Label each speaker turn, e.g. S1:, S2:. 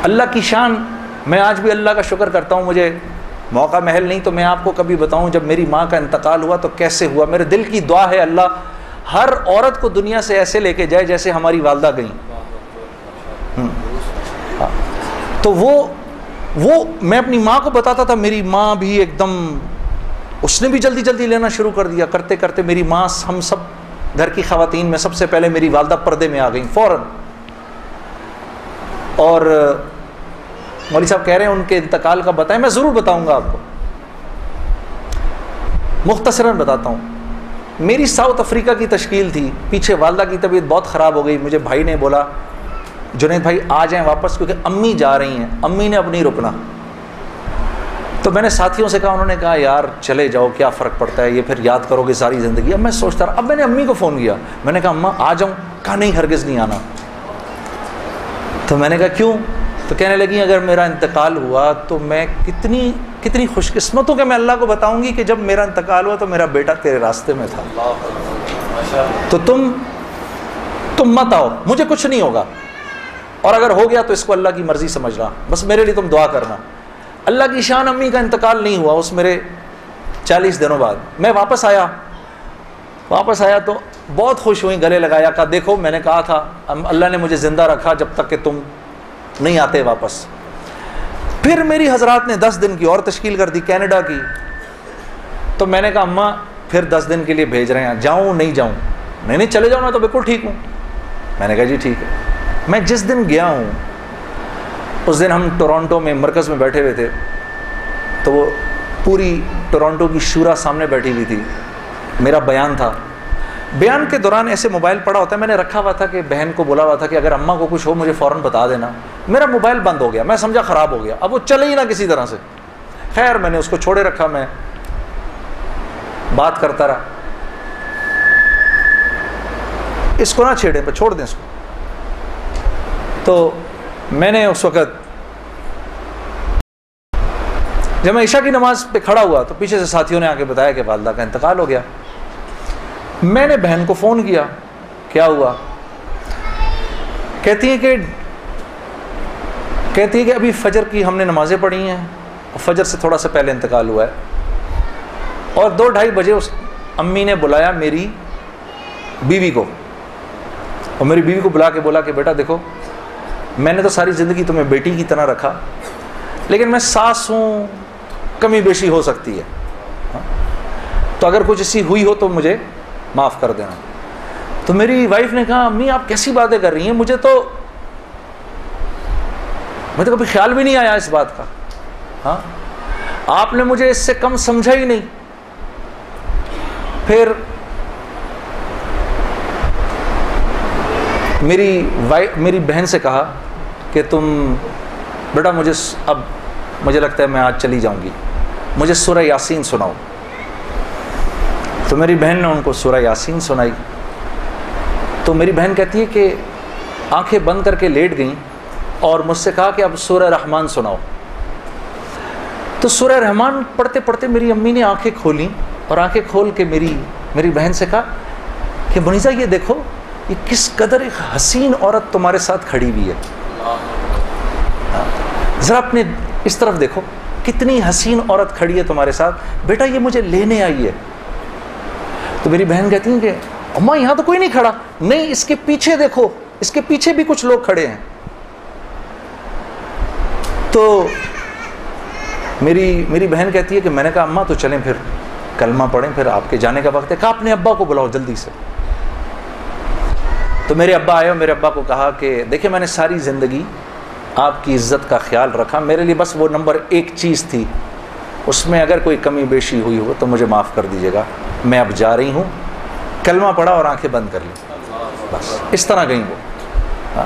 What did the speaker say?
S1: اللہ کی شان، میں آج بھی اللہ کا شکر کرتا ہوں، مجھے موقع محل نہیں تو میں آپ کو کبھی بتاؤں جب میری ماں کا انتقال ہوا تو کیسے ہوا. میرے دل کی دعا ہے اللہ ہر عورت کو دنیا سے ایسے لے کے جائے جیسے ہماری والدہ گئیں. تو وہ میں اپنی ماں کو بتاتا تھا، میری ماں بھی ایک دم اس نے بھی جلدی جلدی لینا شروع کر دیا. کرتے کرتے میری ماں ہم سب گھر کی خواتین میں سب سے پہلے میری والدہ پردے میں آ گئیں فوراً. اور مولوی صاحب کہہ رہے ہیں ان کے انتقال کا بتائیں، میں ضرور بتاؤں گا آپ کو، مختصراً بتاتا ہوں. میری ساؤتھ افریقہ کی تشکیل تھی، پیچھے والدہ کی طبیعت بہت خراب ہو گئی. مجھے بھائی نے بولا جنید بھائی آ جائیں واپس کیونکہ امی جا رہی ہیں، امی نے اب نہیں رکنا. تو میں نے ساتھیوں سے کہا، انہوں نے کہا یار چلے جاؤ کیا فرق پڑتا ہے، یہ پھر یاد کرو گے ساری زندگی. اب میں سوچتا رہا، اب میں نے امی کو فون کیا، میں نے کہا اماں آ جاؤں، کہا نہیں ہرگز نہیں آنا. تو میں نے کہا کیوں؟ تو کہنے لگی اگر میرا انتقال ہوا تو میں کتنی خوش قسمت ہوں کہ میں اللہ کو بتاؤں گی کہ جب میرا انتقال ہوا تو میرا بیٹا تیرے راستے میں تھا، تو تم مت آؤ، مجھے کچھ نہیں ہوگا، اور اگر ہو گیا تو اس کو اللہ کی مرضی سمجھنا، بس میرے لیے تم دعا کرنا. اللہ کی شان امی کا انتقال نہیں ہوا. اس میرے 40 دنوں بعد میں واپس آیا تو بہت خوش ہوئی، گلے لگایا، کہا دیکھو میں نے کہا تھا اللہ نے مجھے زندہ رکھا جب تک کہ تم نہیں آتے واپس. پھر میری حضرات نے 10 دن کی اور تشکیل کر دی کینیڈا کی. تو میں نے کہا اماں پھر 10 دن کے لیے بھیج رہے ہیں، جاؤں نہیں جاؤں؟ نہیں چلے جاؤ، میں تو بالکل ٹھیک ہوں. میں نے کہا جی ٹھیک ہے. میں جس دن گیا ہوں اس دن ہم ٹورانٹو میں مرکز میں بیٹھے ہوئے تھے، تو وہ پوری ٹورانٹو کی شورا سامنے بیٹھی ہوئی تھی. میرا بیان تھا، بیان کے دوران ایسے موبائل پڑا ہوتا ہے، میں نے رکھا ہوا تھا کہ بہن کو بولا ہوا تھا کہ اگر اماں کو کچھ ہو مجھے فوراً بتا دینا. میرا موبائل بند ہو گیا، میں سمجھا خراب ہو گیا، اب وہ چلے ہی نہ کسی طرح سے. خیر میں نے اس کو چھوڑے رکھا، میں بات کرتا رہا. اس کو نہ چھیڑیں، پہ چھوڑ دیں اس کو. تو میں نے اس وقت جب میں عشاء کی نماز پہ کھڑا ہوا تو پیچھے سے ساتھیوں نے آ کے بتایا کہ والدہ کا انتقال ہو گیا. میں نے بہن کو فون کیا، کیا ہوا؟ کہتی ہے کہ ابھی فجر کی ہم نے نمازیں پڑھی ہیں اور فجر سے تھوڑا سا پہلے انتقال ہوا ہے. اور 2-2:30 بجے اس امی نے بلایا میری بیوی کو، اور میری بیوی کو بلا کے بولا کہ بیٹا دیکھو میں نے تو ساری زندگی تمہیں بیٹی کی طرح رکھا، لیکن میں ساس ہوں، کمی بیشی ہو سکتی ہے، تو اگر کچھ ایسی ہوئی ہو تو مجھے معاف کر دینا. تو میری وائف نے کہا امی آپ کیسی باتیں کر رہی ہیں، مجھے تو کبھی خیال بھی نہیں آیا اس بات کا. ہاں آپ نے مجھے اس سے کم سمجھا ہی نہیں. پھر میری بہن سے کہا کہ تم بیٹا مجھے لگتا ہے میں آج چلی جاؤں گی، مجھے سورہ یاسین سناؤ. تو میری بہن نے ان کو سورہ یاسین سنائی. تو میری بہن کہتی ہے کہ آنکھیں بند کر کے لیٹ گئیں اور مجھ سے کہا کہ اب سورہ رحمان سناؤ. تو سورہ رحمان پڑھتے پڑھتے میری امی نے آنکھیں کھولیں، اور آنکھیں کھول کے میری بہن سے کہا کہ منیزہ یہ دیکھو یہ کس قدر ایک حسین عورت تمہارے ساتھ کھڑی ہوئی ہے، ذرا اپنے اس طرف دیکھو کتنی حسین عورت کھڑی ہے تمہارے ساتھ، بیٹا یہ مجھے لینے آئی ہے. تو میری بہن کہتی ہیں کہ اماں یہاں تو کوئی نہیں کھڑا. نہیں اس کے پیچھے دیکھو، اس کے پیچھے بھی کچھ لوگ کھڑے ہیں. تو میری بہن کہتی ہے کہ میں نے کہا اماں تو چلیں پھر کلمہ پڑھیں، پھر آپ کے جانے کا وقت ہے. کہا اپنے ابا کو بلاؤ جلدی سے. تو میرے ابا آئے اور میرے ابا کو کہا کہ دیکھیں میں نے ساری زندگی آپ کی عزت کا خیال رکھا، میرے لیے بس وہ نمبر 1 چیز تھی، اس میں اگر کوئی کمی بیشی ہوئی ہو تو مجھے معاف کر دیجیے گا، میں اب جا رہی ہوں. کلمہ پڑھا اور آنکھیں بند کر لی، بس اس طرح گئیں وہ.